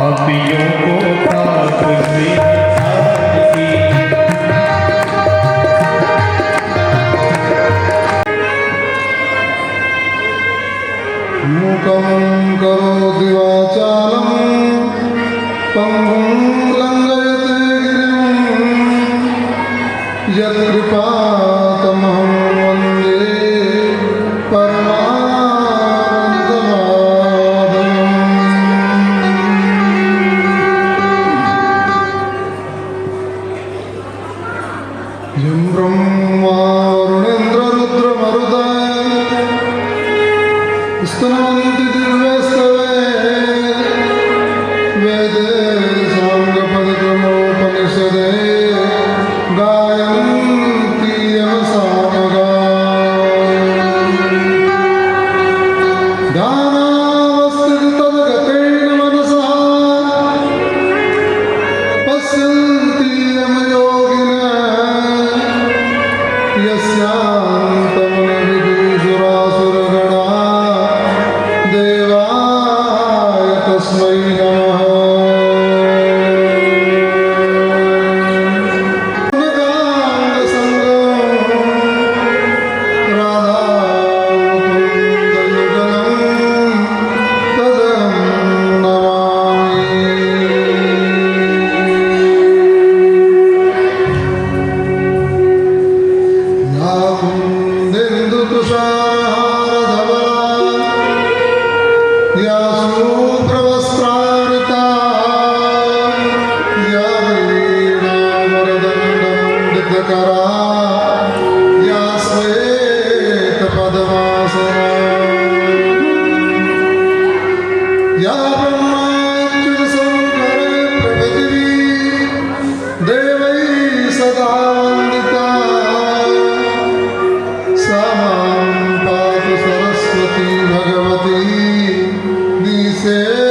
पापियों को पाप से शांति। मूकं करोति वाचालं पङ्गुं लङ्घयते गिरिं यत्कृपातमहं वन्दे परमानन्दमाधवम्। यं ब्रह्मा वरुणेन्द्ररुद्रमरुतः स्तुवन्ति दिव्यस्तवे वेदे साङ्गपदक्रमोपनिषदे गायन्ति यमसामगाः। ध्यानावस्थिततद्गतेन मनसः पश्यन्ति यमयोगिनः यस्यान्तमनविदुषुरासुरगणाः देवाय तस्मै नमः। पूर्णकान्दसङ्गं राधामुकुन्दयुगलं तदहं नमामि। या कुन्देन्दुतुषारधवला या शुभ्रवस्त्रावृता या वीणावरदण्डमण्डितकरा या श्वेतपद्मासना या ब्रह्माच्युतशङ्करे प्रभृतिभिः देवैः सदा वन्दिता सा मां पातु सरस्वती भगवती निःशेषजाड्यापहा।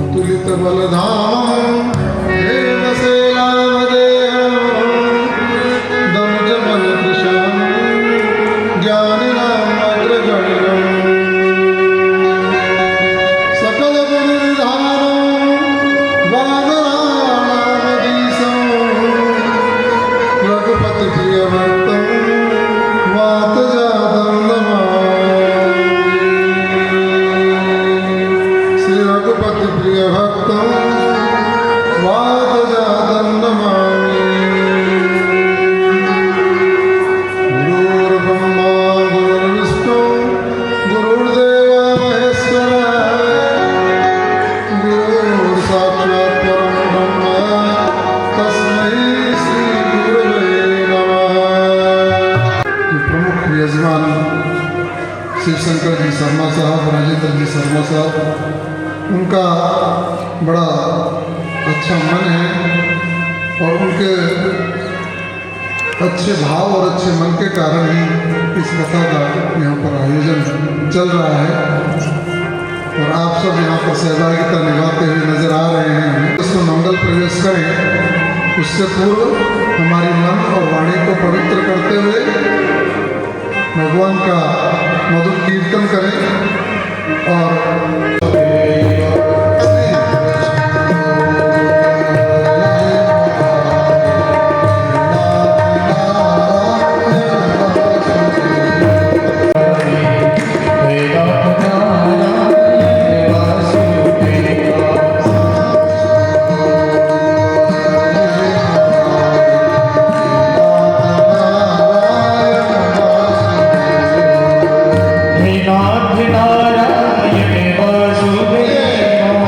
अतुलितबलधामं देवसेनामदेहं दनुजबलकृशां ज्ञानिनाम् अग्रगण्यम् सकलगुणनिधानं वानराणामधीशं रघुपतिप्रियभक्तं वातजातं नमामि। श्रीरघुपतिप्रियभक्तं वातजातं नमामि। गुरुर्ब्रह्मा गुरुर्विष्णु गुरुर्देवो महेश्वरः गुरुर्साक्षात् परं ब्रह्म तस्मै श्री गुरवे नमः। प्रमुख यजमान शिवशंकर जी शर्मा साहब, राजेंद्र जी शर्मा साहब, उनका बड़ा अच्छा मन है और उनके अच्छे भाव और अच्छे मन के कारण ही इस कथा का यहाँ पर आयोजन चल रहा है और आप सब यहाँ पर सहभागिता निभाते हुए नजर आ रहे हैं। उसमें मंगल प्रवेश करें उससे पूर्व हमारी मन और वाणी को पवित्र करते हुए भगवान का मधुर कीर्तन करें और नारायण वासुदेव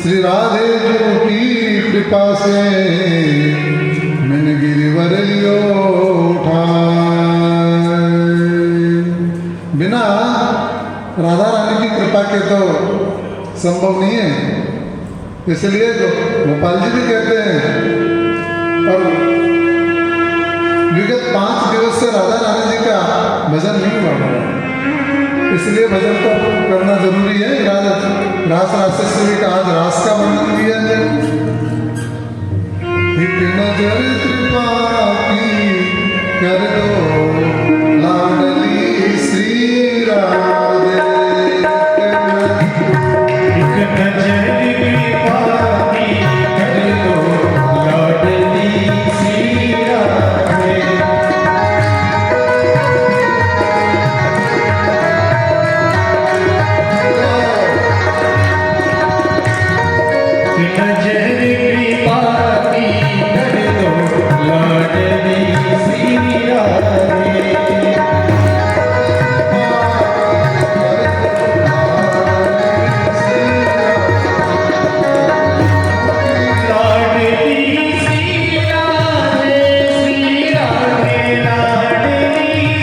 श्री राधे जो की कृपा से मन गिरिवर लियो उठाए। बिना राधा रानी की कृपा के तो संभव नहीं है, इसलिए गोपाल जी भी कहते हैं। और विगत 5 दिवस से राधा रानी जी का भजन नहीं हुआ, इसलिए भजन तो करना जरूरी है। रास रासेश्वरी का आज रास का वर्णन किया है। एक नजर कृपा की कर दो लाडली श्री राधे, एक नजर कृपा की कर दो लाडली सी राधे। एक नजर कृपा की कर दो लाडली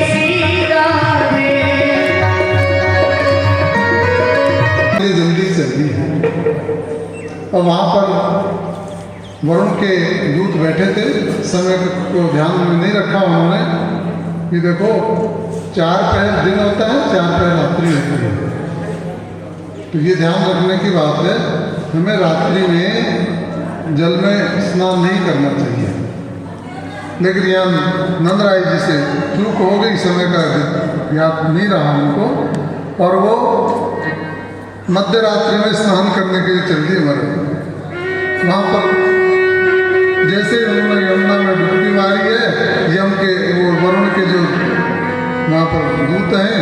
सी राधे। जल्दी चलती है। और वहाँ पर वरुण के दूत बैठे थे, समय को ध्यान में नहीं रखा उन्होंने। ये देखो 4 पहर दिन होता है, 4 पहर रात्रि होती है। तो ये ध्यान रखने की बात है, हमें रात्रि में जल में स्नान नहीं करना चाहिए। लेकिन यहाँ नंदराय जी से चूक हो गई, समय का याद नहीं रहा उनको, और वो मध्य रात्रि में स्नान करने के लिए चल दिए मरे। वहाँ पर जैसे उन्होंने यमुना में डुबकी मारी है, यम के वो वरुण के जो वहाँ पर दूत हैं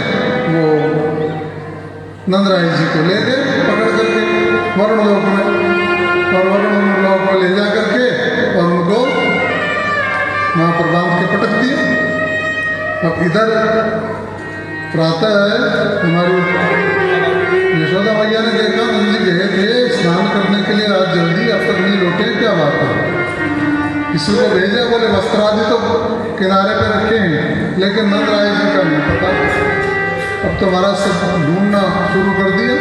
वो नंदराय जी को ले गए पकड़ करके वरुण लोक में, और वरुण लोक में ले जा करके और उनको वहाँ पर बांध के पटक दिए। अब इधर प्रातः हमारी यशोदा मैया ने देखा नंद जी गए थे स्नान करने के लिए, आज जल्दी अब तक नहीं लौटे, क्या बात है। किसी को भेजा, बोले वस्त्र आदि तो किनारे पे रखे हैं, लेकिन नंदराय जी का नहीं पता। अब तो महाराज सब ढूंढना शुरू कर दिया।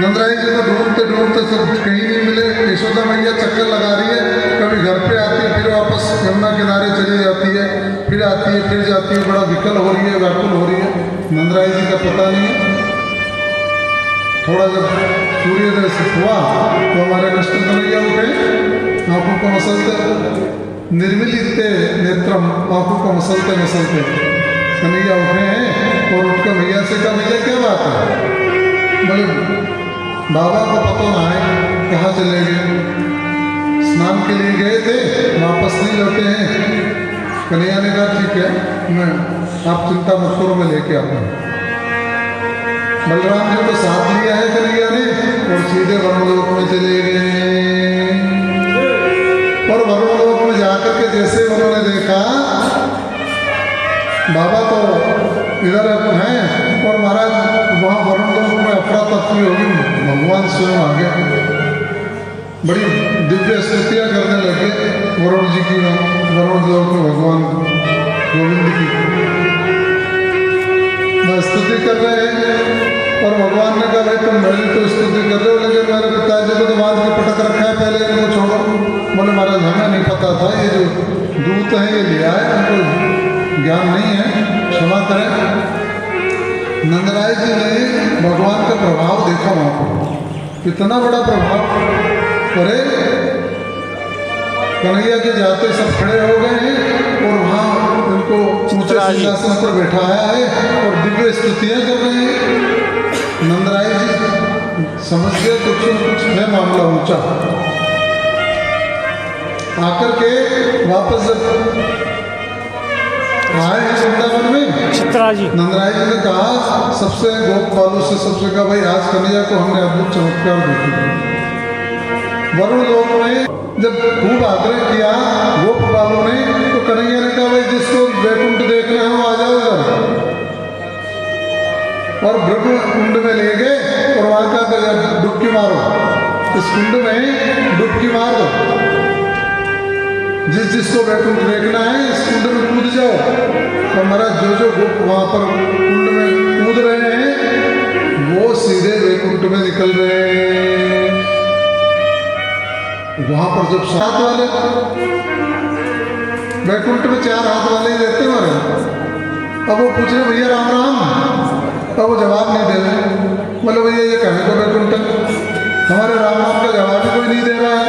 नंदराय जी को ढूंढते ढूंढते सब कहीं नहीं मिले। यशोदा मैया चक्कर लगा रही है, कभी घर पे आती है, फिर वापस यमुना किनारे चली जाती है, फिर आती है, फिर जाती है, बड़ा विकल हो रही है, व्याकुल हो रही है। नंदराय जी का पता नहीं है। थोड़ा जब सूर्योदय से हुआ तो हमारे कृष्ण कन्हैया उठे, आंखों को मसलते, निर्मिलित नेत्रम, आंखों को मसलते मसलते कन्हैया उठे हैं। और उठकर भैया से कहा, भैया क्या बात है? बोले बाबा को पता ना है कहाँ चले गए, स्नान के लिए गए थे, वापस नहीं लौटे हैं। कन्हैया ने कहा ठीक है, मैं आप चिंता मत करो, मैं लेके आता हूँ। बलराम जी को साथ लिया है कन्हैया ने और सीधे वरुण लोक में चले गए। और वरुण लोक में जाकर के जैसे उन्होंने देखा बाबा तो इधर हैं, और महाराज वहाँ वरुण लोक में अफरा तफरी होगी, भगवान स्वयं आ गए, बड़ी दिव्य स्तुतियाँ करने लगे वरुण जी की, वरुण लोक में भगवान गोविंद की स्तुति कर रहे हैं। और भगवान ने कहा भाई तुम मेरी तो स्तुति कर रहे हो, लेकिन मेरे पिताजी को तो बांध के पटक रखा है, पहले इनको छोड़ो। बोले महाराज हमें नहीं पता था, ये जो दूत हैं ये ले आए, उनको ज्ञान नहीं है, क्षमा करें। नंदराय जी ने भगवान का प्रभाव देखा वहाँ पर, कितना बड़ा प्रभाव। अरे कन्हैया के जाते सब खड़े हो गए हैं और वहाँ उनको ऊंचे सिंहासन पर बैठाया है और दिव्य स्तुतियाँ कर रहे हैं। नंदराय जी समझ गए कुछ है मामला ऊंचा। आकर के वापस जब आए हैं वृंदावन में, नंदराय जी ने कहा सबसे गोपबालों से सबसे कहा भाई आज कन्हैया को हमने अद्भुत चमत्कार देखे। वरुण लोक में जब खूब आग्रह किया गोपबालों ने, तो कन्हैया ने कहा भाई जिसको वैकुंठ देखना है वो आ जाओ इधर, और ब्रह्म कुंड में ले गए और वहाँ का डुबकी मारो, इस कुंड में डुबकी मार दो। जिसको वैकुंठ देखना है इस कुंड में कूद जाओ। और महाराज जो गोप वहां पर कुंड में कूद रहे हैं वो सीधे वैकुंठ में निकल रहे हैं। वहां पर जब 7 वाले वैकुंठ में 4 हाथ वाले ही रहते हैं। अब वो पूछ रहे भैया राम राम, तब वो जवाब नहीं दे रहे। मतलब भैया ये कहने को वैकुंठ, हमारे राम राम का जवाब ही कोई नहीं दे रहा है,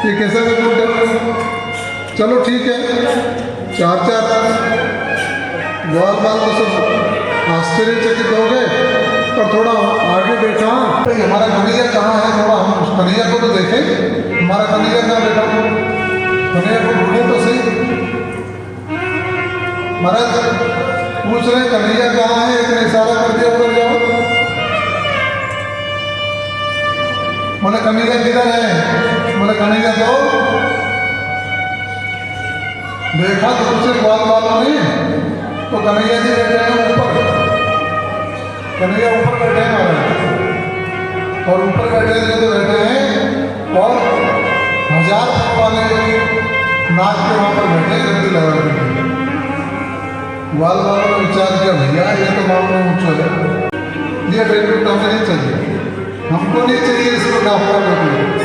ये कैसा वैकुंठ है? चलो ठीक है, 4 ग्वाल बाल तो सब आश्चर्यचकित हो गए। और थोड़ा आगे देखा तो हमारा कन्हैया कहाँ है, थोड़ा हम उस कन्हैया को तो देखें, हमारा कन्हैया कहाँ बैठा, कन्हैया को ढूंढे तो सही। महाराज पूछ रहे कन्हैया कहाँ है, एक ने इशारा कर दिया उधर जाओ। बोले कन्हैया किधर है? बोले कन्हैया तो देखा तो दूसरे ग्वाल वालों ने तो कन्हैया जी बैठे हैं ऊपर, कन्हैया ऊपर बैठे हैं महाराज। और ऊपर बैठे हैं तो बैठे हैं और 1000 फुट वाले नाग के वहां पर बैठे गद्दी लगा के। ग्वाल वालों ने विचार किया भैया ये तो मामला ऊंचा है, ये वैकुंठ हमें नहीं चाहिए, हमको नहीं चाहिए इस प्रकार का वैकुंठ।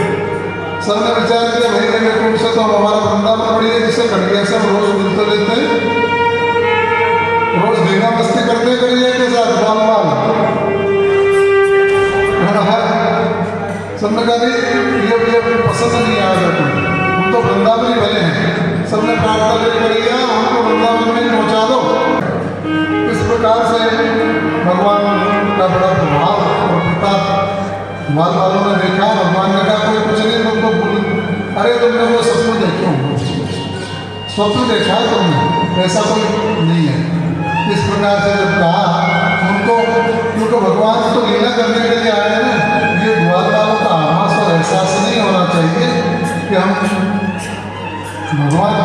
सबने विचार किया भाई ये वैकुंठ से तो हमारा वृंदावन बड़ी है, जिससे कन्हैया सब रोज मिलते रहते हैं, रोज धीना मस्ती करते कन्हैया के साथ बाल बाल। सबने कहा ये पसंद नहीं आया वैकुंठ, हम तो वृंदावन ही भले हैं। सबने प्रार्थना करिए हमको वृंदावन में पहुंचा दो। इस प्रकार से भगवान का बड़ा प्रभाव और प्रताप ग्वाल वालों ने देखा। भगवान ने कहा कोई कुछ नहीं, तुमको बोल, अरे तुमने वो स्वप्न देखे हो, स्वप्न देखा है तुमने, ऐसा कोई नहीं है। इस प्रकार से जब कहा उनको, क्योंकि भगवान तो लीला करने के लिए आए हैं ना, ये ग्वाल वालों का आभास और एहसास नहीं होना चाहिए कि हम भगवान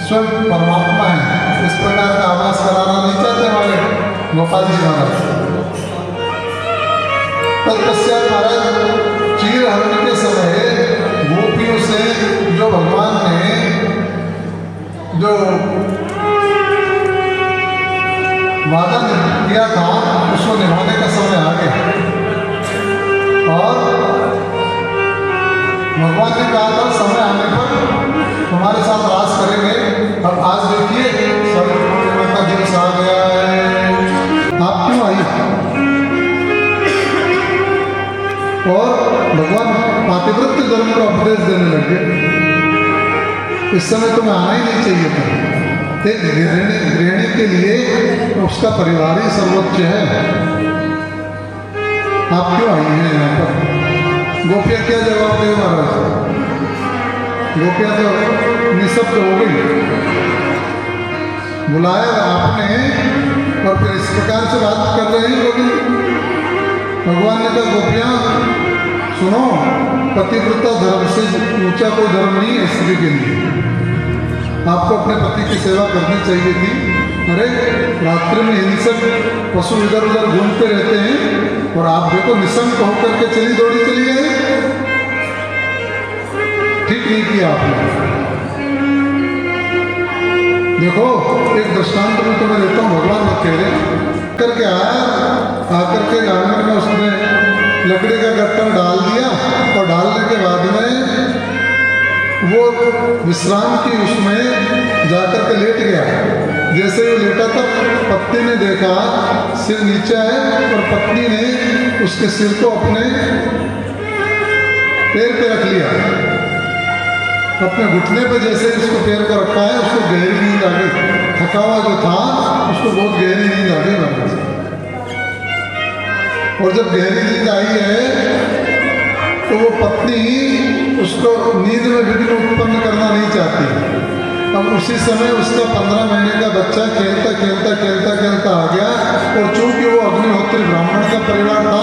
स्वयं परमात्मा है। इस प्रकार का आभास कराना नहीं चाहते हमारे गोपाल जी महाराज। तत्पश्चात महाराज चीर हरण के समय गोपियों से जो भगवान ने जो वादा किया था उसको निभाने का समय आ गया। और भगवान ने कहा था समय आने पर तुम्हारे साथ रास करेंगे। अब आज देखिए शरद पूर्णिमा का दिवस आ गया है, आप क्यों आई? और भगवान पातिव्रत्य धर्म का उपदेश देने लगे। इस समय तुम्हें आना ही नहीं चाहिए था। एक गृहिणी के लिए उसका परिवार ही सर्वोच्च है। आप क्यों आई हैं यहाँ पर? गोपियाँ क्या जवाब दे महाराज? गोपियाँ तो निःशब्द हो गई। बुलाया आपने और फिर इस प्रकार से बात कर रहे हैं लोग। भगवान ने कहा गोपियाँ सुनो, पतिव्रता धर्म से ऊंचा कोई धर्म नहीं है स्त्री के लिए। आपको अपने पति की सेवा करनी चाहिए थी। अरे रात्रि में हिंसक पशु इधर उधर घूमते रहते हैं और आप देखो निशंक होकर के चली दौड़ी चली गए। ठीक नहीं किया आपने। देखो एक दृष्टांत में तुम्हें देता हूँ, भगवान वो कह रहे करके आया, आकर के आंगन में उसने लकड़ी का गट्टा डाल दिया और डालने के बाद में वो विश्राम की उसमें जाकर के लेट गया। जैसे ही लेटा तब पत्नी ने देखा सिर नीचे है और पत्नी ने उसके सिर को अपने पैर पे रख लिया। अपने घुटने पे जैसे उसको पैर को रखा है, उसको गहरी नींद आ गई। थका हुआ जो था उसको बहुत गहरी नींद आ गई। और जब गहरी नींद आई है तो वो पत्नी उसको नींद में विघ्न उत्पन्न करना नहीं चाहती। अब उसी समय उसका 15 महीने का बच्चा खेलता खेलता खेलता खेलता आ गया। और चूंकि वो अग्निहोत्री ब्राह्मण का परिवार था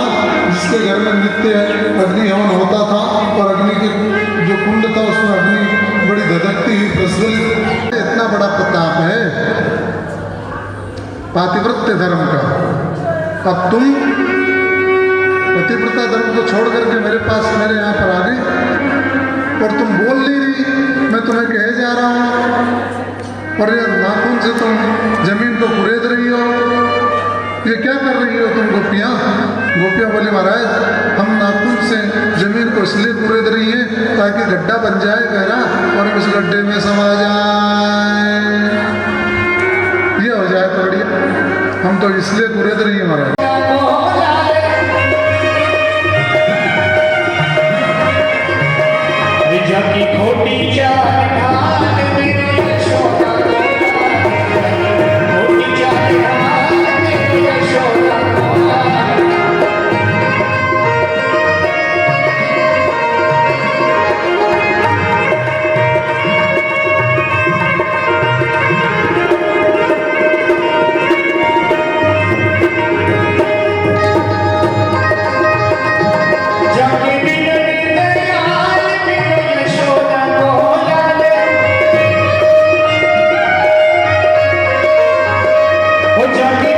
जिसके घर में नित्य अग्नि हवन होता था और अग्नि के जो कुंड था उसमें अग्नि बड़ी धधकती हुई प्रज्वलित। इतना बड़ा प्रताप है पातिव्रत्य धर्म का। अब तुम पतिव्रता धर्म को छोड़ करके मेरे पास मेरे यहाँ पर आ गई और तुम बोल नहीं रही, मैं तुम्हें कहे जा रहा हूँ और ये नाखून से तुम जमीन को कुरेद रही हो, ये क्या कर रही हो तुम गोपियाँ? गोपियाँ बोली महाराज हम नाखून से जमीन को इसलिए कुरेद रही है ताकि गड्ढा बन जाए गहरा और हम इस गड्ढे में समा जाए, ये हो जाए तो बढ़िया, हम तो इसलिए कुरेद रही है महाराज। जाकी खोटी चाल ढाल मेरे यशोदा खोटी चाल ढाल मेरे यशोदा जाकी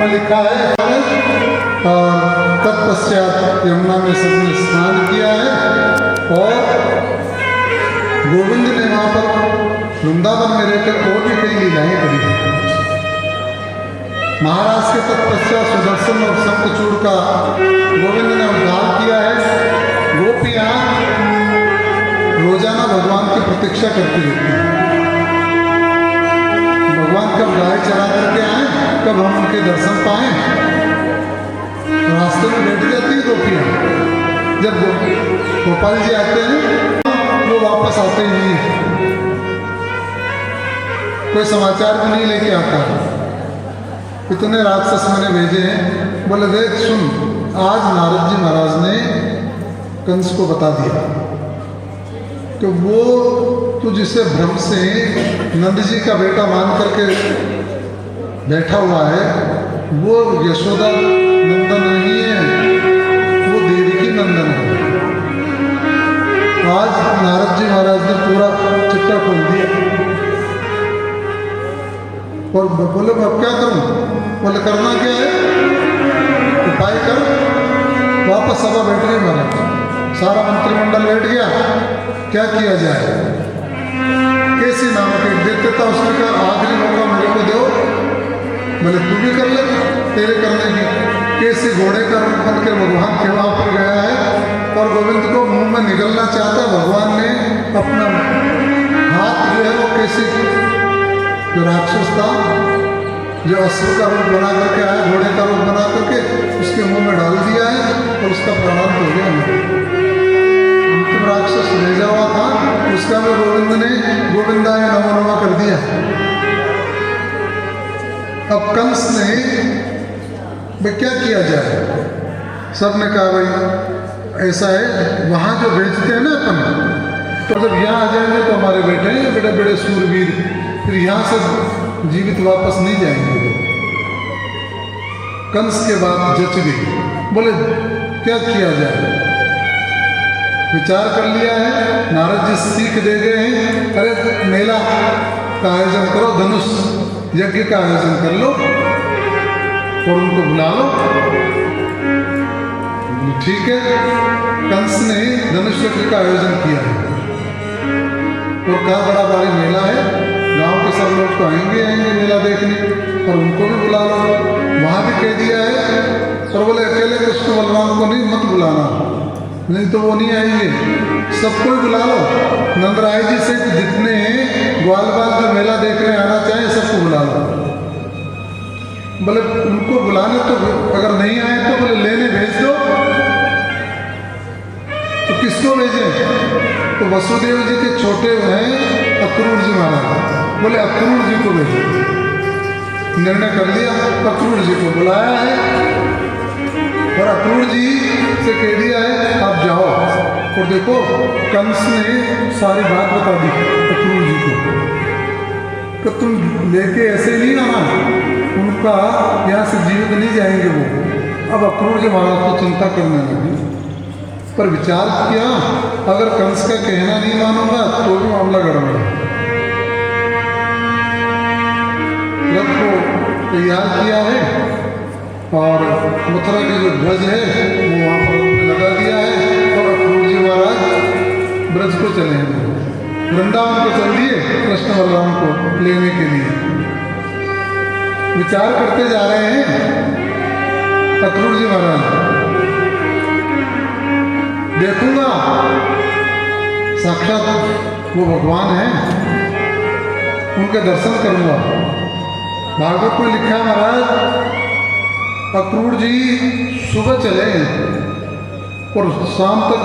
लिखा है और तत्पश्चात यमुना में सबने स्नान किया है और गोविंद ने वहाँ पर वृंदावन में रहकर और भी कई लीलाएं करी। महाराज के तत्पश्चात सुदर्शन और शंखचूड़ का गोविंद ने उद्धार किया है। गोपियाँ रोजाना भगवान की प्रतीक्षा करती रहती हैं, भगवान कब गाय चरा करके आए, कब हम उनके दर्शन पाएं। रास्ते में बैठ जाती है गोपियाँ, जब गोपाल जी आते हैं वो वापस आते ही नहीं, कोई समाचार भी नहीं लेके आता। इतने राक्षस मैंने भेजे हैं, बोले देख सुन, आज नारद जी महाराज ने कंस को बता दिया कि वो तो जिसे भ्रम से नंद जी का बेटा मान करके बैठा हुआ है वो यशोदा नंदन नहीं है, वो देवकी नंदन है। आज नारद जी महाराज ने पूरा चिट्ठा खोल दिया और बोले अब क्या करूं? बोले करना क्या है, उपाय कर। वापस सभा बैठ गई महाराज, सारा मंत्रिमंडल बैठ गया, क्या किया जाए। कैसी नामक एक देखते था, उसने कहा आखिरी मौका मेरे को दो, बोले तू भी कर ले, तेरे करने की। कैसी घोड़े का रूप बन के भगवान के वहाँ पर गया है और गोविंद को मुंह में निगलना चाहता है। भगवान ने अपना हाथ जो है वो कैसी जो राक्षस था, जो असुर का रूप बना करके आया, घोड़े का रूप बना करके उसके मुंह में डाल दिया है और उसका प्राणांत हो गया। अंतिम राक्षस भेजा हुआ था, उसका भी गोविंद ने गोविंदाय नमो नमः कर दिया। अब कंस ने भाई क्या किया जाए, सब ने कहा भाई ऐसा है, वहाँ जो भेजते हैं ना अपन, तो जब यहाँ आ जाएंगे तो हमारे बेटे हैं बड़े बड़े सूरवीर, फिर यहाँ से जीवित वापस नहीं जाएंगे। कंस के बाद जच गई, बोले क्या किया जाए। विचार कर लिया है, नारद जी सीख दे गए हैं, अरे मेला का आयोजन करो, धनुष यज्ञ का आयोजन कर लो और उनको बुला लो। ठीक है, कंस ने धनुष यज्ञ का आयोजन किया है और कहा बड़ा भारी मेला है, गांव के सब लोग तो आएंगे मेला देखने और उनको भी बुला लो। वहाँ भी कह दिया है, और बोले अकेले कृष्ण बलराम को नहीं मत बुलाना, नहीं तो वो नहीं आएंगे, सबको ही बुला लो। नंदराय जी से जितने ग्वाल बाल का मेला देखने आना चाहे सबको बुला लो। बोले उनको बुलाने तो अगर नहीं आए तो बोले लेने भेज दो। तो किसको भेजें? तो वसुदेव जी के छोटे हैं अक्रूर जी महाराज, बोले अक्रूर जी को भेजो। निर्णय कर लिया, अक्रूर जी को बुलाया है और अक्रूर जी से कह दिया है आप जाओ। और देखो कंस ने सारी बात बता दी अक्रूर जी को कि तुम लेके ऐसे नहीं आना, उनका यहाँ से जीवित नहीं जाएंगे वो। अब अक्रूर जी महाराज को चिंता करने लगी, पर विचार किया अगर कंस का कहना नहीं मानूंगा तो भी मामला गड़बड़ है। रथ को तैयार किया है और मथुरा की जो ध्वज है वो वहाँ पर लगा दिया है और अक्रूर जी महाराज ब्रज को चले हैं, वृंदावन को चल दिए कृष्ण बलराम को लेने के लिए। विचार करते जा रहे हैं अक्रूर जी महाराज, देखूंगा साक्षात वो भगवान है, उनके दर्शन करूंगा। भागवत में लिखा महाराज अक्रूर जी सुबह चले और शाम तक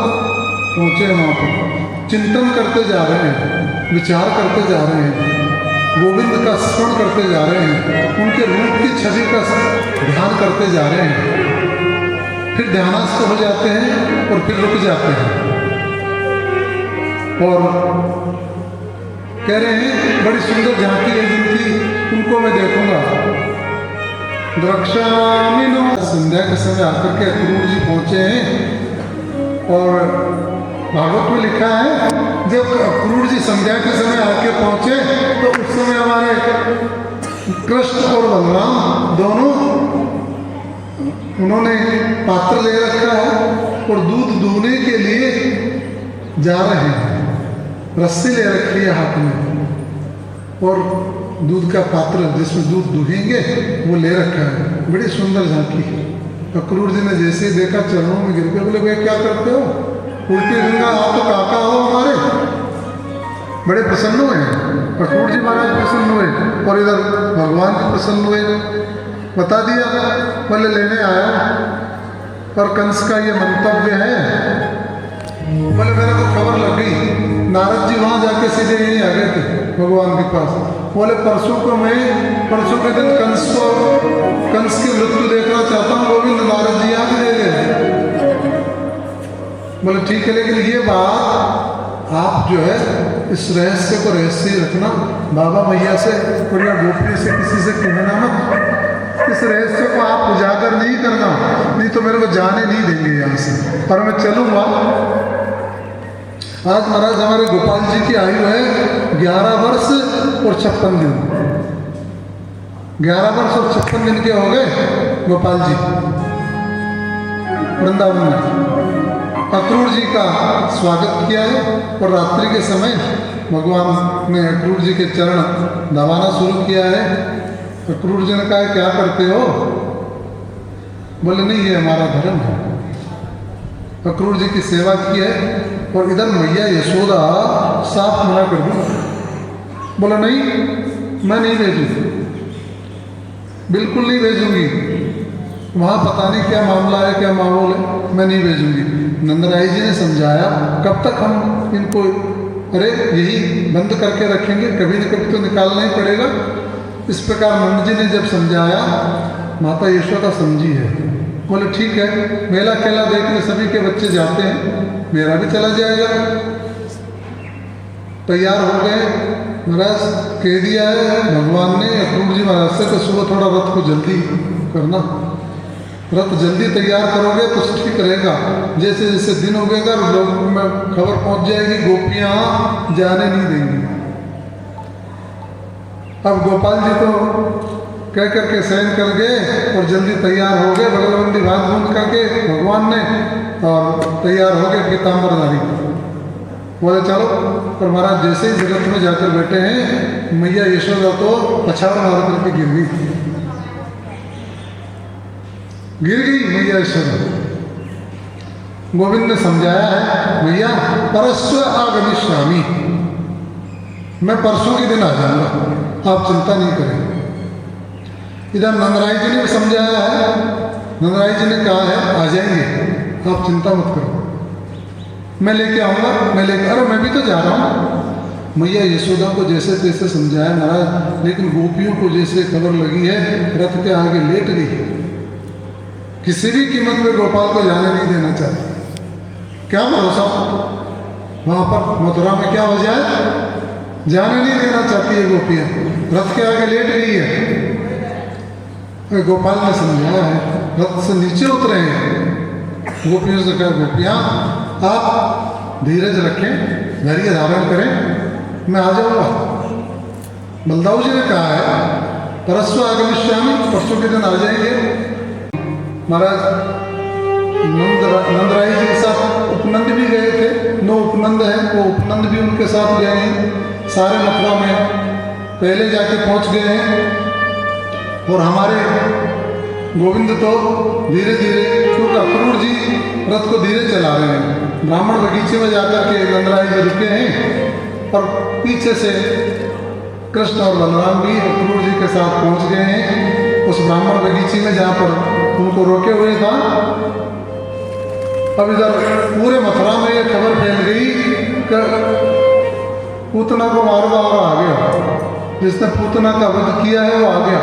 पहुंचे वहाँ पर, चिंतन करते जा रहे हैं, विचार करते जा रहे हैं, गोविंद का स्मरण करते जा रहे हैं, उनके रूप की छवि का ध्यान करते जा रहे हैं। फिर ध्यानस्थ हो जाते हैं और फिर रुक जाते हैं और कह रहे हैं बड़ी सुंदर झांकी है जिनकी, उनको मैं देखूंगा। द्रक्षामिनो संध्या के समय आकर के अक्रूर जी पहुंचे हैं और भागवत में लिखा है जब अक्रूर जी संध्या के समय आके पहुंचे तो उस समय हमारे कृष्ण और बलराम दोनों उन्होंने पात्र ले रखा है और दूध दूहने के लिए जा रहे हैं, रस्सी ले रखी है हाथ में और दूध का पात्र जिसमें दूध दूहेंगे वो ले रखा है। बड़ी सुंदर झांकी है। अक्रूर जी ने जैसे ही देखा चरणों में गिर गए, बोले भैया क्या करते हो, उल्टी गंगा आप तो काका हो हमारे। बड़े प्रसन्न हुए अक्रूर जी महाराज, प्रसन्न हुए और इधर भगवान जी प्रसन्न हुए। बता दिया, बोले लेने आया और कंस का ये मंतव्य है। बोले मेरे को खबर लग गई, नारद जी वहाँ जाके सीधे यहीं आ गए थे भगवान के पास। बोले परसों के दिन कंस की मृत्यु देखना चाहता हूँ, गोविंद नारद जी यहाँ ले गए। बोले ठीक है, लेकिन ये बात आप जो है इस रहस्य को रहस्य ही रखना, बाबा मैया से और या गोपी से किसी से कहना मत, इस रहस्य को आप उजागर नहीं करना, नहीं तो मेरे को जाने नहीं देंगे यहाँ से, पर मैं चलूँगा। आज महाराज हमारे गोपाल जी की आयु है 11 वर्ष और 56 दिन। 11 वर्ष और 56 दिन के हो गए गोपाल जी वृंदावन में। अक्रूर जी का स्वागत किया है और रात्रि के समय भगवान ने अक्रूर जी के चरण दबाना शुरू किया है। अक्रूर जी ने कहा क्या करते हो? बोले नहीं ये हमारा धर्म है। अक्रूर जी की सेवा की है और इधर मैया यशोदा साफ मना कर दी। बोला नहीं मैं नहीं भेजूंगी, बिल्कुल नहीं भेजूंगी, वहाँ पता नहीं क्या मामला है क्या माहौल है, मैं नहीं भेजूंगी। नंदराय जी ने समझाया कब तक हम इनको अरे यही बंद करके रखेंगे, कभी न कभी तो निकालना ही पड़ेगा। इस प्रकार नंद जी ने जब समझाया माता यशोदा समझी है। बोले ठीक है, मेला खेला देखने सभी के बच्चे जाते हैं, मेरा भी चला जाएगा। तैयार हो गए, महाराज कह दिया है भगवान ने अक्रूर जी महाराज से तो सुबह थोड़ा रथ को जल्दी करना, रथ जल्दी तैयार करोगे तो ठीक रहेगा। जैसे जैसे दिन उगेगा लोगों में खबर पहुंच जाएगी, गोपियाँ जाने नहीं देंगी। अब गोपाल जी तो कह करके शयन कर गए और जल्दी तैयार हो गए, बगलबंदी भाग बूंद करके भगवान ने, और तैयार हो गए पीताम्बरधारी। बोले चलो, पर महाराज जैसे ही जगत में जाकर बैठे हैं मैया यशोदा तो पछाड़ मार करके गिर गई मैया यशोदा। गोविंद ने समझाया है भैया परस्व आगमिष्यामि, मैं परसों के दिन आ जाऊंगा, आप चिंता नहीं करें। इधर नंदराय जी ने भी समझाया है, नंदराय जी ने कहा है आ जाएंगे, आप चिंता मत करो, मैं लेके आऊँगा, अरे मैं भी तो जा रहा हूँ। मैया यशोदा को जैसे तैसे समझाया महाराज, लेकिन गोपियों को जैसे खबर लगी है रथ के आगे लेट गई, किसी भी कीमत में गोपाल को जाने नहीं देना चाहती। क्या भरोसा वहाँ पर मथुरा में क्या हो जाए, जाने नहीं देना चाहती है गोपियाँ, रथ के आगे लेट गई है। गोपाल ने समझाया है, रथ से नीचे उतरे हैं, गोपियों से कहा गोपियाँ आप धीरज रखें, धैर्य धारण करें, मैं आ जाऊँगा। बलदाऊ जी ने कहा है परस्व आगमिष्यामि, परसों के दिन आ जाएंगे। महाराज नंदराय जी के साथ उपनंद भी गए थे, 9 उपनंद हैं, वो उपनंद भी उनके साथ गए हैं, सारे मथुरा में पहले जाके पहुंच गए हैं। और हमारे गोविंद तो धीरे धीरे, क्योंकि अक्रूर जी रथ को धीरे चला रहे हैं, ब्राह्मण बगीचे में जाकर के नंदराय जी रुके हैं और पीछे से कृष्ण और बलराम भी अक्रूर जी के साथ पहुंच गए हैं उस ब्राह्मण बगीचे में जहाँ पर उनको रोके हुए था। अब इधर पूरे मथुरा में ये खबर फैल गई कि पूतना को मारो और आ गया, जिसने पूतना का वध किया है वो आ गया।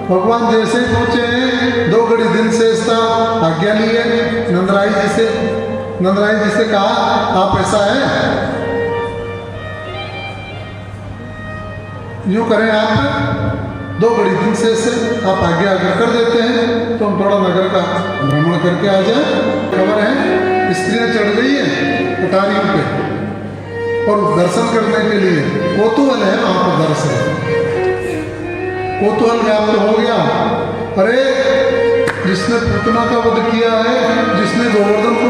भगवान जैसे ही पहुंचे हैं 2 घड़ी दिन से इसका आज्ञा ली है नंदराय जी से कहा आप ऐसा है, यूँ करें आप 2 घड़ी दिन से आप आज्ञा अगर कर देते हैं तो हम थोड़ा नगर का भ्रमण करके आ जाए। खबर है स्त्रियाँ चढ़ गई है कटारियों पे और दर्शन करने के लिए कौतूहल है, वहाँ पर दर्शन कौतूहल व्याप्त हो गया। अरे जिसने पूतना का वध किया है, जिसने गोवर्धन को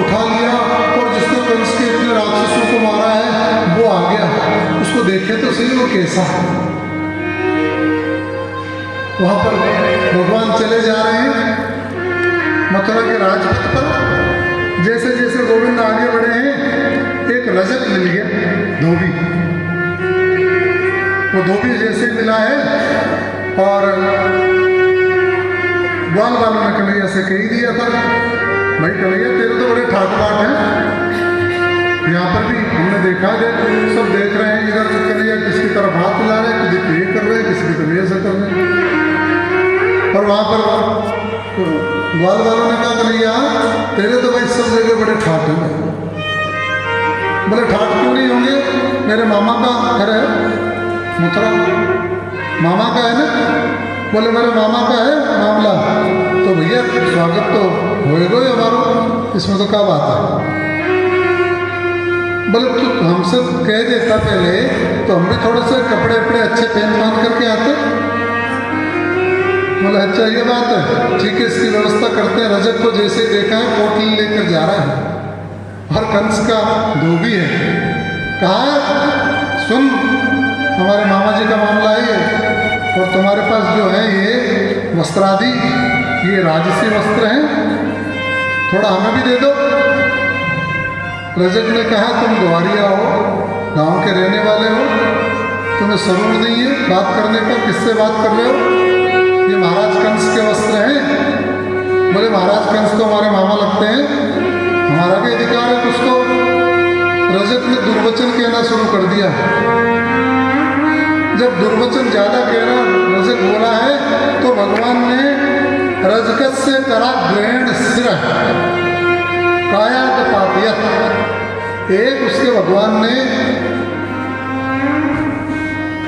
उठा लिया और जिसने कंस के इतने राक्षसों को मारा है वो आ गया, उसको देखे तो सही वो कैसा। वहां पर भगवान चले जा रहे हैं मथुरा के राजपथ पर, जैसे जैसे गोविंद आगे बढ़े हैं एक रजक मिल गया, धोबी। वो धोबी जैसे मिला है और ग्वाल वालों ने कन्हैया से कह दिया था, भाई कन्हैया तेरे तो बड़े ठाट बाट हैं, यहाँ पर भी हमने देखा है, सब देख रहे हैं इधर कन्हैया किसकी तरफ हाथ मिला रहे हैं, किसी ये कर रहे हैं, किसी की तरफ ऐसा कर रहे हैं। और वहाँ पर ग्वाल वालों ने कहा कन्हैया तेरे तो भाई सब जगह बड़े ठाट हैं। बोले ठाट क्यों नहीं होंगे, मेरे मामा का घर है मथुरा, मामा का है ना। बोले मेरे मामा का है मामला, तो भैया स्वागत तो होएगा ही हमारा, इसमें तो क्या बात है। बोले तू हमसे कह देता पहले तो हम भी थोड़े से कपड़े वपड़े अच्छे पहन करके आते। बोले अच्छा ये बात है, ठीक है इसकी व्यवस्था करते हैं। रजत को जैसे देखा है पोटली लेकर जा रहा है, हर कंस का धोबी है। कहा सुन हमारे मामा जी का मामला है और तुम्हारे पास जो है ये वस्त्रादि, ये राजसी वस्त्र हैं, थोड़ा हमें भी दे दो। रजत ने कहा तुम ग्वारिया हो, गांव के रहने वाले हो, तुम्हें शर्म नहीं है बात करने का, किससे बात कर रहे हो, ये महाराज कंस के वस्त्र हैं। बोले महाराज कंस तो हमारे मामा लगते हैं, हमारा भी अधिकार है कुछ तो। रजत ने दुर्वचन कहना शुरू कर दिया। जब दुर्वचन ज्यादा कहना रजत बोला है तो भगवान ने रजकत से करा ग्रहण सिर काया पातियत, एक उसके भगवान ने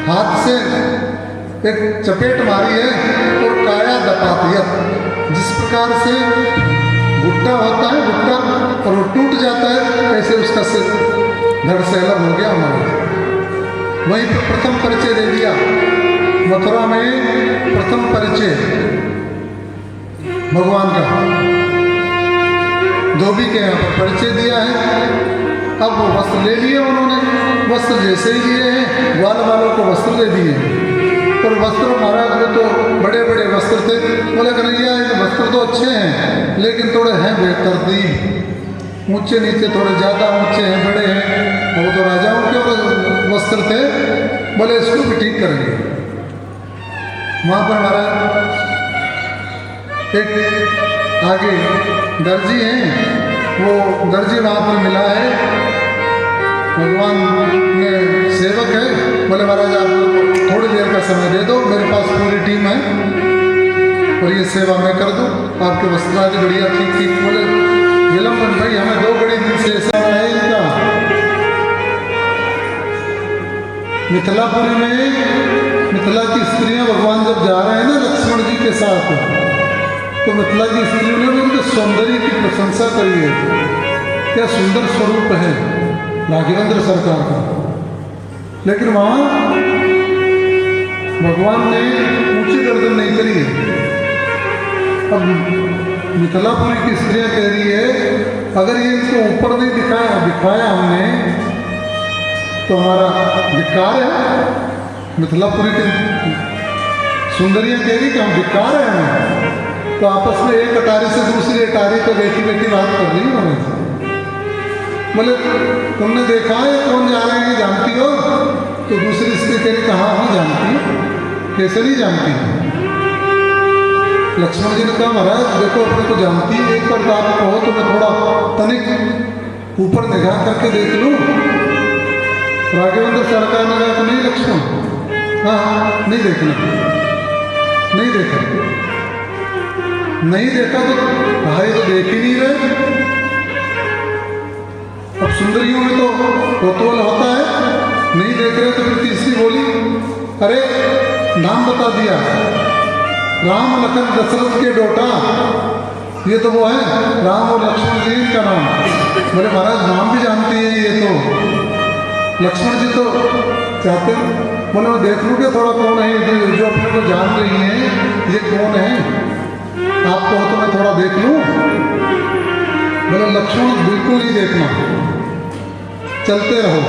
हाथ से एक चपेट मारी है और काया दपातियत, जिस प्रकार से गुट्टा होता है गुट्टा और वो टूट जाता है ऐसे उसका सिर धड़ से अलग हो गया हमारा। वहीं पर प्रथम परिचय दे दिया, मथुरा में प्रथम परिचय भगवान का धोबी के यहाँ पर परिचय दिया है। अब वो वस्त्र ले लिए उन्होंने, वस्त्र जैसे ही लिए हैं ग्वाल वालों को वस्त्र दे दिए, और वस्त्र महाराज में तो बड़े बड़े वस्त्र थे। बोले कन्हैया ये वस्त्र तो अच्छे हैं लेकिन थोड़े हैं बेतरतीब, ऊंचे नीचे थोड़े ज़्यादा ऊंचे हैं, बड़े हैं, वो तो राजाओं के वस्त्र थे। बोले इसको भी ठीक करेंगे। वहाँ पर महाराज एक आगे दर्जी हैं, वो दर्जी वहाँ पर मिला है, भगवान ने सेवक है, बोले महाराज आप थोड़ी देर का समय दे दो, मेरे पास पूरी टीम है और ये सेवा मैं कर दूँ, आपके वस्त्र आदि बढ़िया ठीक ठीक। बोले विलम्बन भाई हमें 2 बड़ी दिन से ऐसा है इनका। मिथिलापुरी में मिथिला की स्त्रियां भगवान जब जा रहे हैं ना लक्ष्मण जी के साथ, तो मिथिला की स्त्रियों ने भी उनके सौंदर्य की प्रशंसा करी है, क्या सुंदर स्वरूप है राघवेंद्र सरकार का। लेकिन वहाँ भगवान ने ऊंची गर्दन नहीं करी है। अब मिथिलापुरी की स्त्रियां कह रही है अगर ये इनको ऊपर नहीं दिखाया हमने तो हमारा धिक्कार है। मिथिलापुरी की सुंदरियां कह रही कि हम धिक्कार है हमें, तो आपस में एक अटारी से दूसरी अटारी पे बैठी बैठी बात कर रही है। बोले तुमने देखा है कौन जा रहे हैं जानती हो? तो दूसरी स्त्री कह रही कहाँ हाँ जानती हो, कैसे नहीं जानती हो? लक्ष्मण जी ने कहा महाराज देखो अपने को जानती है, एक बार आप कहो तो मैं थोड़ा तनिक ऊपर निगाह करके देख लूँ। राघवेंद्र सरकार ने कहा नहीं लक्ष्मण, हाँ नहीं देखना, नहीं देखा, नहीं देखा तो भाई तो देख ही नहीं रहे। अब सुंदरियों में तो कौतूहल होता है, नहीं देख रहे तो फिर तीसरी बोली अरे नाम बता दिया, राम लखन दशरथ के डोटा, ये तो वो है राम और लक्ष्मण जी का नाम। बोले महाराज नाम भी जानती है ये तो। लक्ष्मण जी तो चाहते बोले मैं देख लूँ क्या थोड़ा कौन है जो अपने को जान रही है, ये कौन है, आप कहो तो मैं थोड़ा देख लूँ। बोले लक्ष्मण बिल्कुल नहीं देखना, चलते रहो।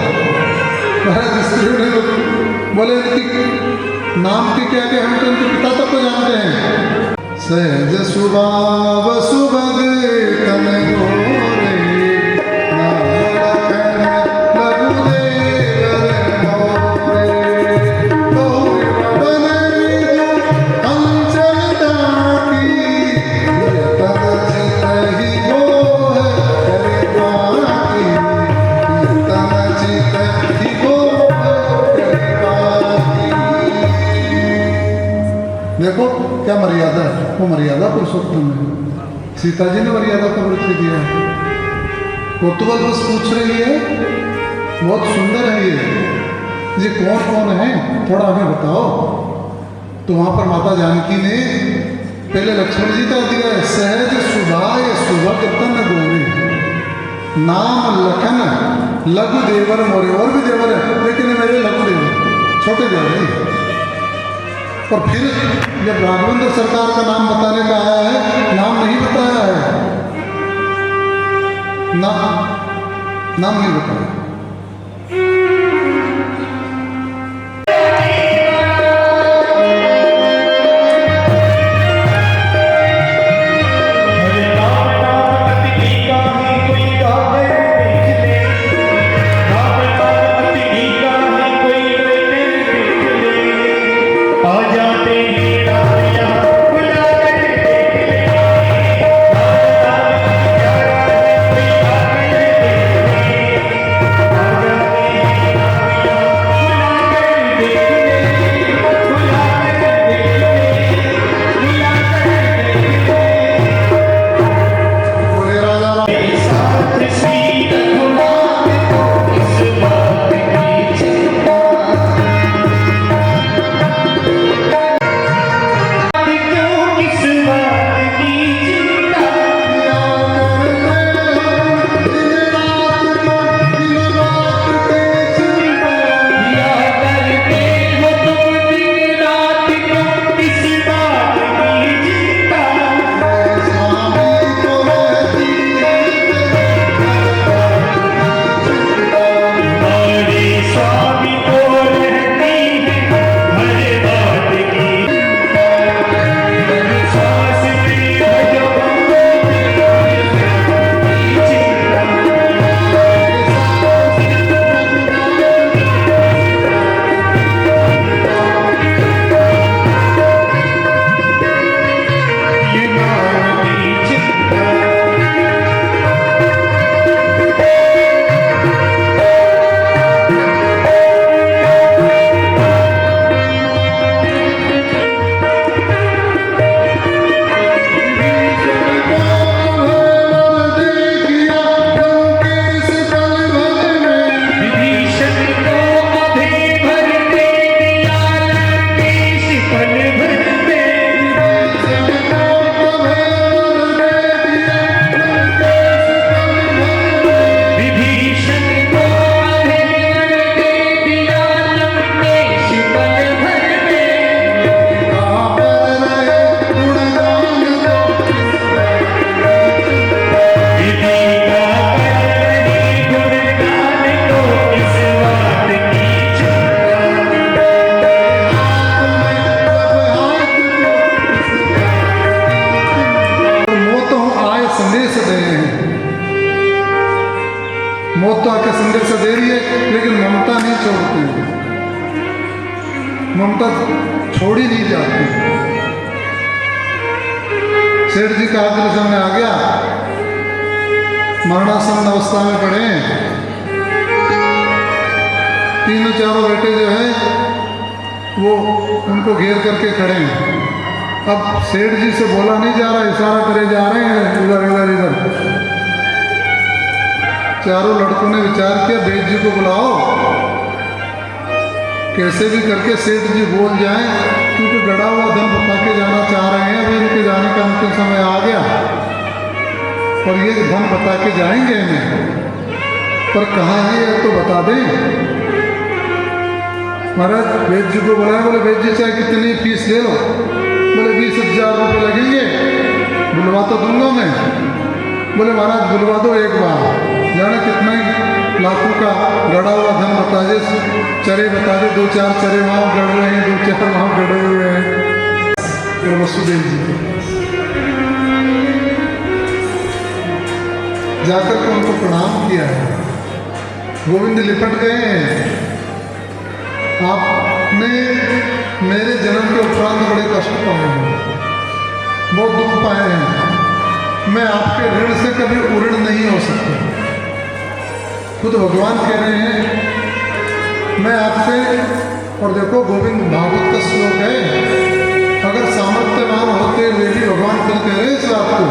महाराज स्त्रियों ने तो बोले इनकी नाम की क्या क्या हम तो इनके पिता तक को जानते हैं। सहज सुभाव सुभग तन गोरे, देखो क्या मर्यादा है, वो मर्यादा पुरुषोत्तम है। सीता जी ने मर्यादा का परिचय दिया है। कौतूहल बस पूछ रही है बहुत सुंदर है ये कौन कौन है थोड़ा हमें बताओ। तो वहाँ पर माता जानकी ने पहले लक्ष्मण जी का दिया है सहज सुभाय सुभग तन गोरे, नाम लखन लघु देवर मोरे। और भी देवर है लेकिन मेरे लघु देवर छोटे देवर है। और फिर जब राघवेंद्र सरकार का नाम बताने का आया है, नाम नहीं बताया है, नाम नहीं बताया। मौत तो आके संदेश दे रही है, लेकिन ममता नहीं छोड़ती, ममता छोड़ी नहीं जाती। सेठ जी का आदर सामने आ गया, मरणासन अवस्था में पड़े, तीनों चारों बेटे जो है वो उनको घेर करके खड़े हैं। अब सेठ जी से बोला नहीं जा रहा, इशारा करे जा रहे हैं इधर इधर इधर। चारों लड़कों ने विचार किया बेट जी को बुलाओ, कैसे भी करके सेठ जी बोल जाएं, क्योंकि गड़ा हुआ धन बता के जाना चाह रहे हैं। अभी इनके जाने का अंतिम समय आ गया और ये धन बता के जाएंगे इन्हें, पर कहाँ है ये तो बता दें। महाराज वेद जी को बुलाया, बोले वेद जी चाहे कितनी फीस ले लो, बोले 20,000 रुपये लगेंगे, बुलवा तो दूंगा मैं। बोले महाराज बुलवा दो एक बार, जाने कितना ही लाखों का गड़ा हुआ धन बता दे, चरे बता दे, 2-4 चरे वहाँ गड़ रहे हैं, 2-4 वहाँ गड़े हुए हैं। तो वसुदेव जी जाकर के उनको प्रणाम किया है। गोविंद लिपट गए हैं, आपने मेरे जन्म के उपरांत बड़े कष्ट पाए हैं, बहुत दुख पाए हैं, मैं आपके ऋण से कभी उऋण नहीं हो सकता। खुद भगवान कह रहे हैं मैं आपसे, और देखो गोविंद भागवत का श्लोक है, अगर सामर्थ्यवान होते हुए भी भगवान खुद कह रहे हैं इस बात को,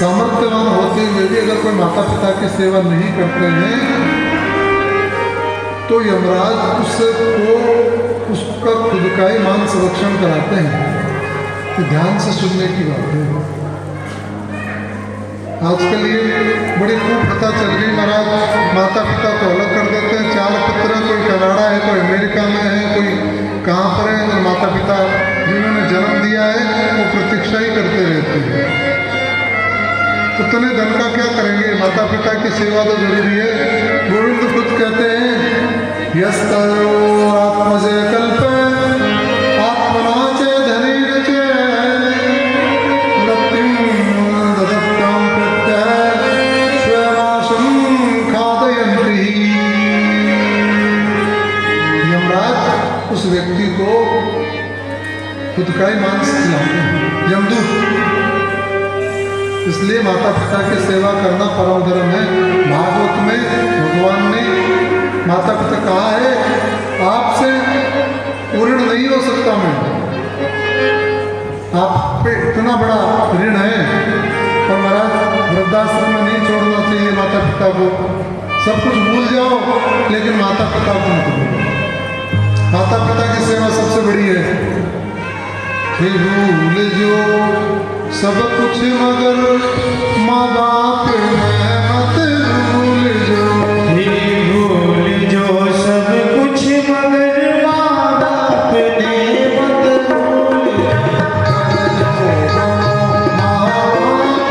सामर्थ्यवान होते हुए भी अगर कोई माता पिता की सेवा नहीं करते हैं तो यमराज उसका खुद का ही मान संरक्षण कराते हैं। तो ध्यान से सुनने की बात है। आजकल ये बड़ी खूब पता चल गई महाराज, माता पिता को अलग कर देते हैं, 4 पुत्र, कोई कनाडा है, कोई अमेरिका में है, कोई कहाँ पर है, और माता पिता जिन्होंने जन्म दिया है वो प्रतीक्षा ही करते रहते हैं। उतने धन का क्या करेंगे, माता पिता की सेवा तो जरूरी है। गोविंद खुद कहते हैं यस्तयो आत्मजे कल्प आत्मना च धनेन च रत्तिं ददत्तां प्रत्यय स्वयमाशं खादयन्ति। यमराज उस व्यक्ति को खुद का ही मांस खिलाते हैं, यमदूत। इसलिए माता पिता की सेवा करना परम धर्म है। भागवत में भगवान ने माता पिता कहा है आपसे ऋण नहीं हो सकता, मैं आप पे इतना बड़ा ऋण है। और महाराज वृद्धाश्रम में नहीं छोड़ना चाहिए माता पिता को, सब कुछ भूल जाओ लेकिन माता पिता को मत भूलो। माता पिता की सेवा सबसे बड़ी है। फिर भूल जो सब कुछ मगर माँ बाप में मत भूल जो, भूल जो सब कुछ मगर माँ बाप ने मत भूल जो। माँ बाप को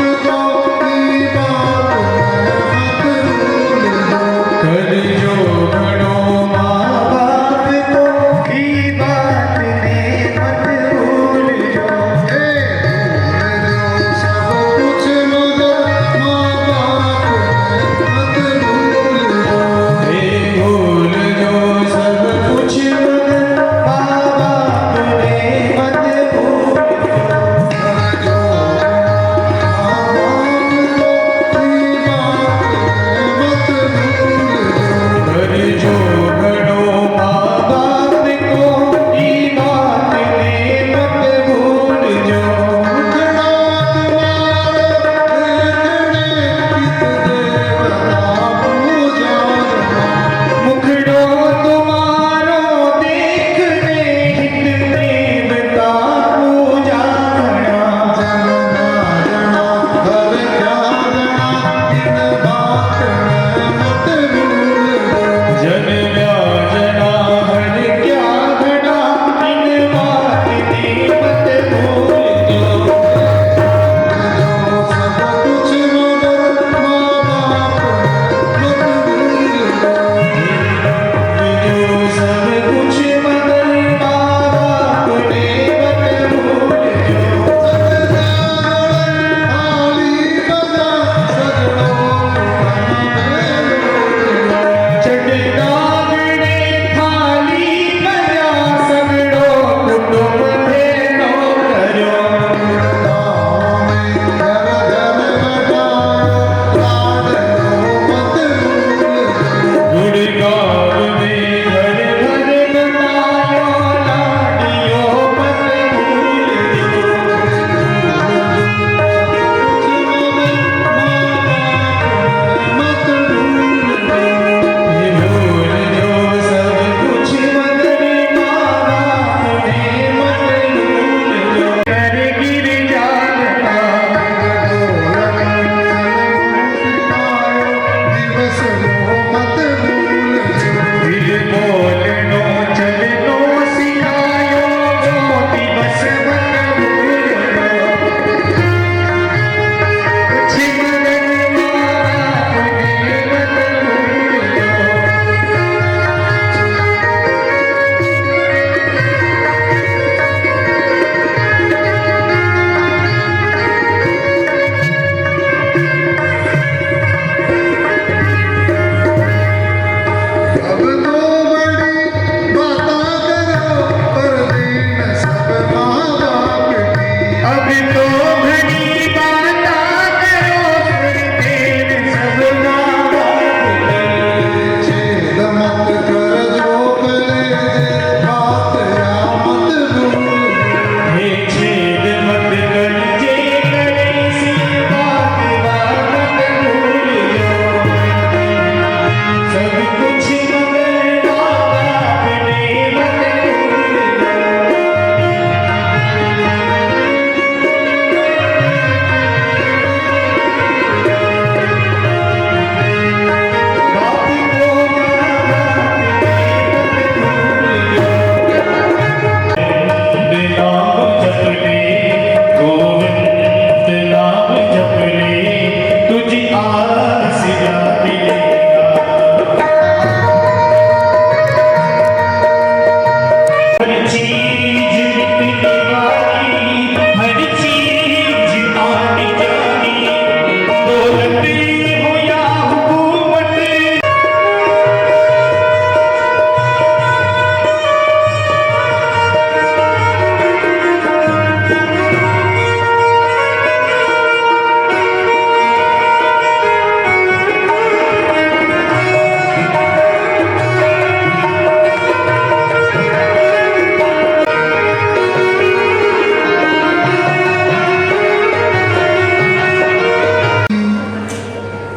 की बात में मत भूल जो, कर जो घड़ो माँ बाप को की बात ने मत भूल जो।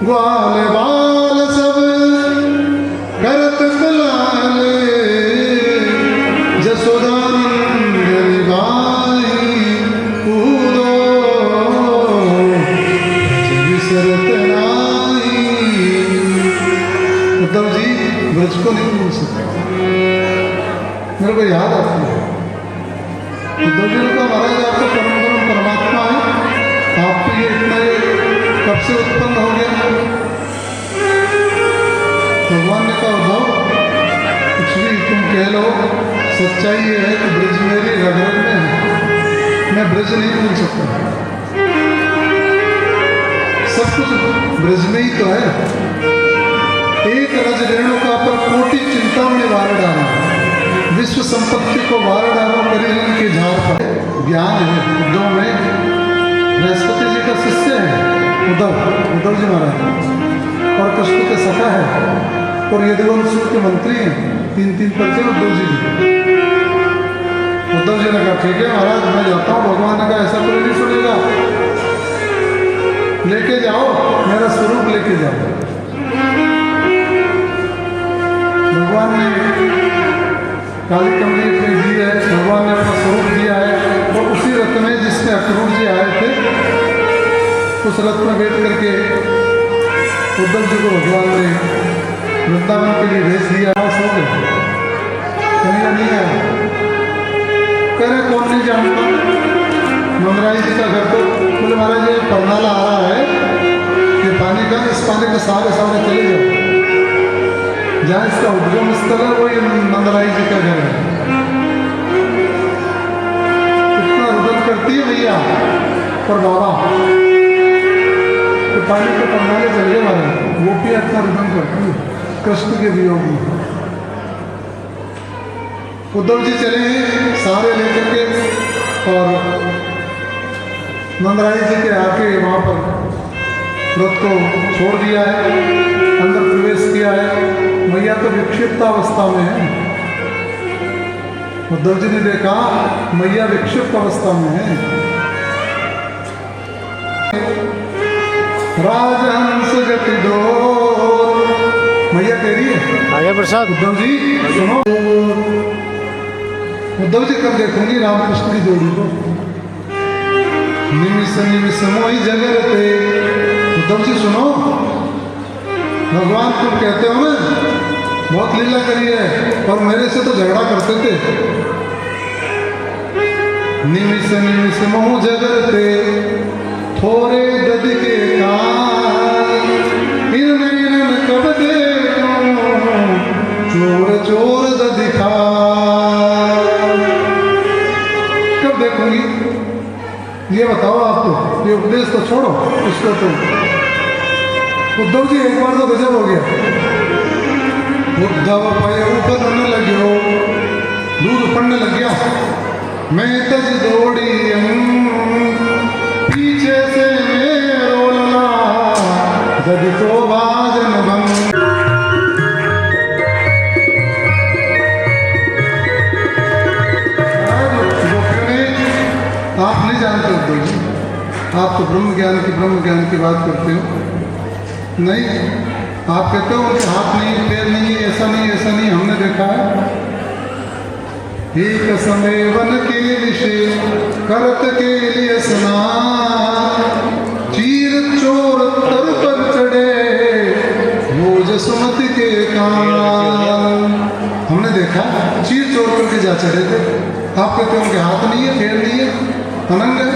ग्वाल बाल सब करत कलाल जसोदानंदन बाई कूदो विसरत नाई। उद्धव जी ब्रज को नहीं भूल सकते। मेरे को याद आती है उद्धव जी ने कहा महाराज आप तो परम परम परमात्मा है, आप तो ये इतना कब से उत्पन्न हो गया? भगवान ने कहा उद्धव कुछ भी तुम कह लो, सच्चाई ये है कि ब्रज मेरी रग रग में है, मैं ब्रज नहीं भूल सकता। सब कुछ ब्रज में ही तो है। एक रज रेणुका पर कोटि चिंतामणि वार डाला, विश्व संपत्ति को वार डालो करिलन के झाड़ पर। ज्ञान है उद्धव में। बृहस्पति जी का शिष्य है उद्धव जी महाराज, और कृष्ण के सखा है, और यदुवंश के मंत्री हैं। 3 पर्चे उद्धव जी के। उद्धव जी ने कहा ठीक है महाराज मैं जाता हूँ। भगवान ने कहा ऐसा कोई नहीं सुनेगा, लेके जाओ मेरा स्वरूप लेके जाओ। भगवान ने काली कमली में दी है, भगवान ने अपना स्वरूप दिया है, और उसी रथ में जिसमें अक्रूर जी आए थे उस रथ में बैठ करके उद्धव जी को भगवान ने वृंदावन के लिए भेज दिया। सो गए, कन्हैया नहीं आया। करे कौन नहीं जानता? नंदराई जी का घर। तो बोले महाराज ये परनाला आ रहा है, ये पानी का, इस पानी के सारे चले जाओ। जहाँ इसका उद्गम स्थल है वही नंदराई जी का घर है। इतना रुदन करती है भैया, पर बाबा तो पानी के परनाले चल गए महाराज। वो भी इतना रुदन करती है कृष्ण के वियोग में। उद्धव जी चले हैं सारे लेकर के, और नंदराई जी के आके वहाँ पर रथ को छोड़ दिया है, अंदर प्रवेश किया है। मैया तो विक्षिप्त अवस्था में है। उद्धव जी ने देखा मैया विक्षिप्त अवस्था में है। राजहंस गति दो, मैया कह रही है आगे प्रसाद। उद्धव जी सुनो। उद्धव जी कब देखूंगी रामकृष्ण की जोड़ी को? निमिष निमिष मोहि जगरते। उद्धव जी सुनो, भगवान तुम कहते हो ना बहुत लीला करी है, और मेरे से तो झगड़ा करते थे। निमिष निमिष मोह जगरते थोड़े दद के कान, इरन कब देखूं चोर चोर ददिखा। कब देखूंगी ये बताओ आप? तो ये उपदेश तो छोड़ो, उसको तो उद्धव जी एक बार तो गजब हो गया। उद्धव पय उपन लग्यो, दूध पड़ने लग गया। मैं तज दौड़ी पीछे से मेरो लला, दधि तो बाजन भंग। आप नहीं जानते उद्धव जी, आप तो ब्रह्म ज्ञान की बात करते हो। नहीं, आप कहते हो उनके हाथ नहीं, पैर नहीं, ऐसा नहीं, हमने देखा है। एक समय वन के विषय करत के लिए स्नान, चीर चोर तर पर चढ़े वो जसुमति के कान। हमने देखा चीर चोर करके जा चढ़े थे। आप कहते हो उनके हाथ नहीं है, पैर नहीं है, अनंग है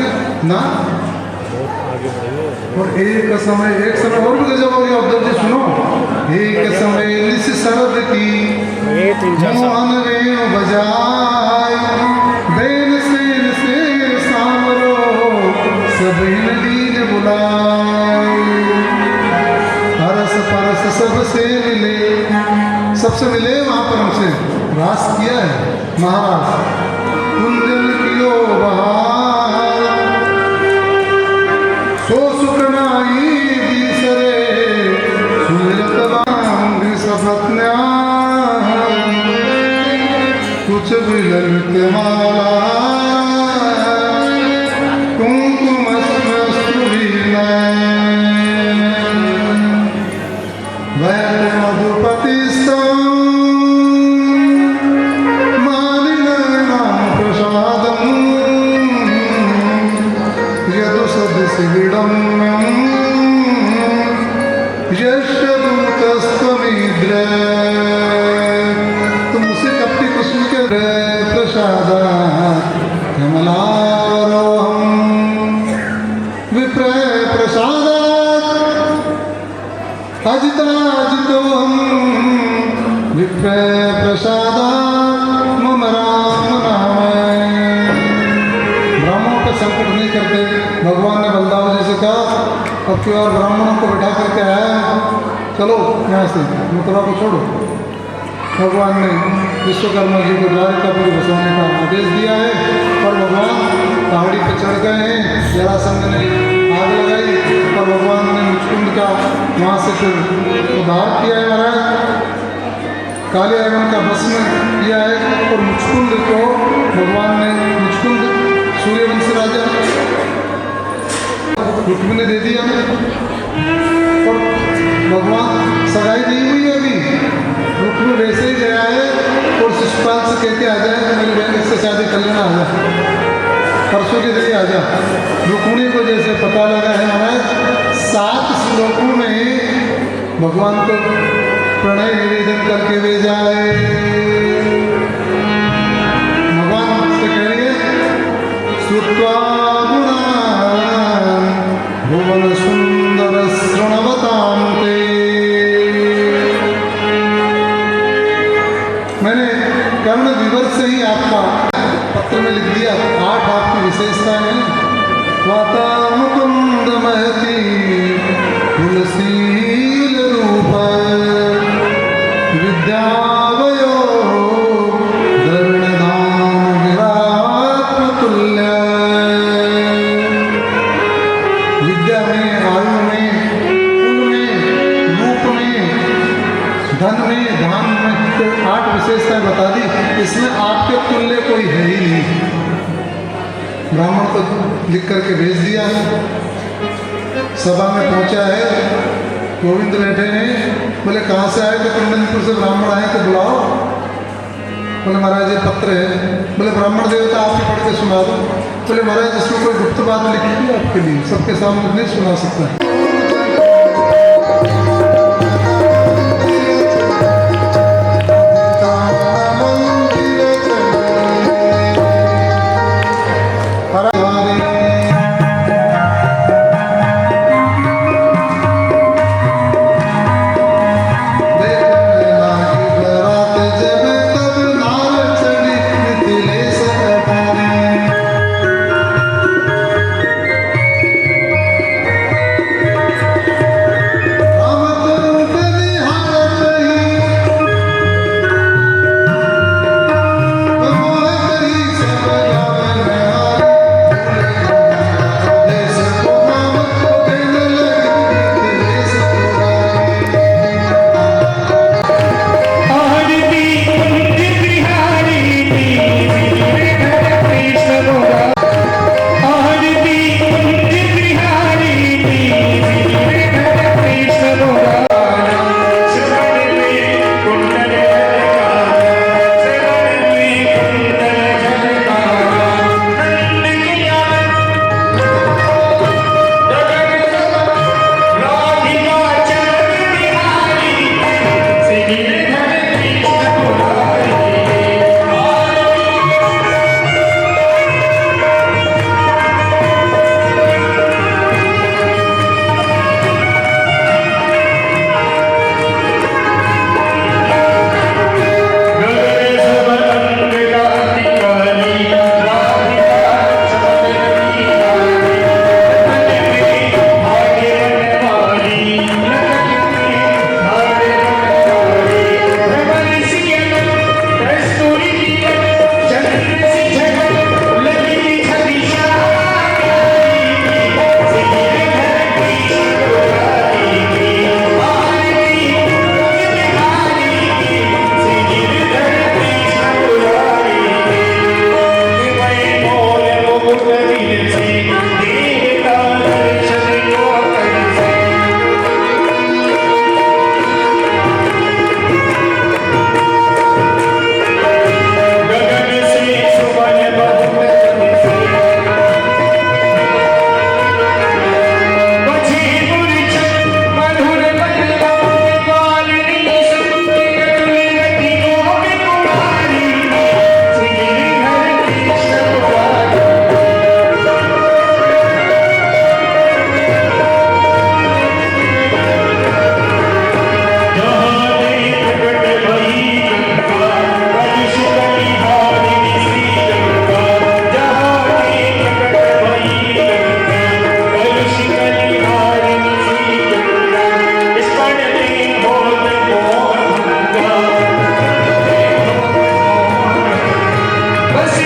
ना। और एक समय और भी गजब हो गया उद्धव जी सुनो। एक समय निस शरद की मोहन वेणु बजाय, बैन से सामरो सब लीन बुलाए। हरस परस सबसे मिले वहां पर हमसे रास किया है महाराज। कुंजन कियो बहार सो सुखनाई बीसरे, सुमिरत बांग सपत्न्या कुछ बिलन के माला, कुमकुम मिले तुम उसी कपटी कृष्ण के प्रसाद कमलारोहम विप्र प्रसाद अजिताजितो हम विप्र प्रसाद मम राम नाम। ब्राह्मणों पे संकट नहीं करते। भगवान ने बलदाव जी से कहा अब की और ब्राह्मणों को बैठा करके आया, चलो यहाँ से मथुरा को छोड़ो। भगवान ने विश्वकर्मा जी को द्वारिकापुरी बसाने का आदेश दिया है और भगवान पहाड़ी पर चढ़ गए हैं। जरासंध ने आग लगाई और भगवान ने मुचकुंद का वहाँ से फिर उद्धार किया है महाराज। कालियावन का भस्म किया है और मुचकुंद को भगवान ने मुचकुंद सूर्यवंशी राजा रुक्मिणी दे दिया और भगवान सगाई नहीं हुई अभी। रुक्मिणी वैसे ही गया है और शिशुपाल से कहते आ जाए तो मेरी बहन इससे शादी कर लेना, आ जा परसों के दिन आ जा। रुक्मिणी को जैसे पता लगा है महाराज 7 श्लोकों में भगवान को प्रणय निवेदन करके वे जाए। भगवान से कह रही है श्रुत्वा गुणान् भुवन सुंदर श्रृणवतां ते। मैंने कर्ण विवर से ही आपका पत्र में लिख दिया 8 आपकी विशेषताएं हैं। वाता मुकुंद महती तुलसील रूप विद्यावयो धरणदान विराट तुल्य। विद्या में, आयु में, कुल में, रूप में, धन में, धान में तो 8 विशेषताएं बता दी। इसमें आपके तुल्य कोई है ही नहीं। ब्राह्मण को लिख करके भेज दिया। सभा में पहुंचा है, गोविंद बैठे हैं। बोले कहाँ से आए? तो कुंडनपुर से ब्राह्मण आए तो बुलाओ। बोले महाराज ये पत्र है। बोले ब्राह्मण देवता आप ही पढ़ के सुना दो। बोले महाराज इसमें कोई गुप्त बात लिखी है आपके लिए, सबके सामने नहीं सुना सकता है।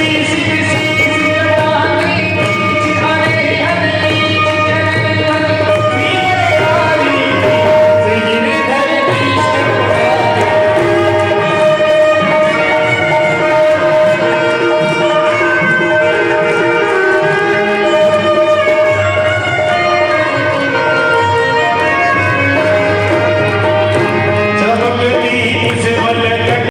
से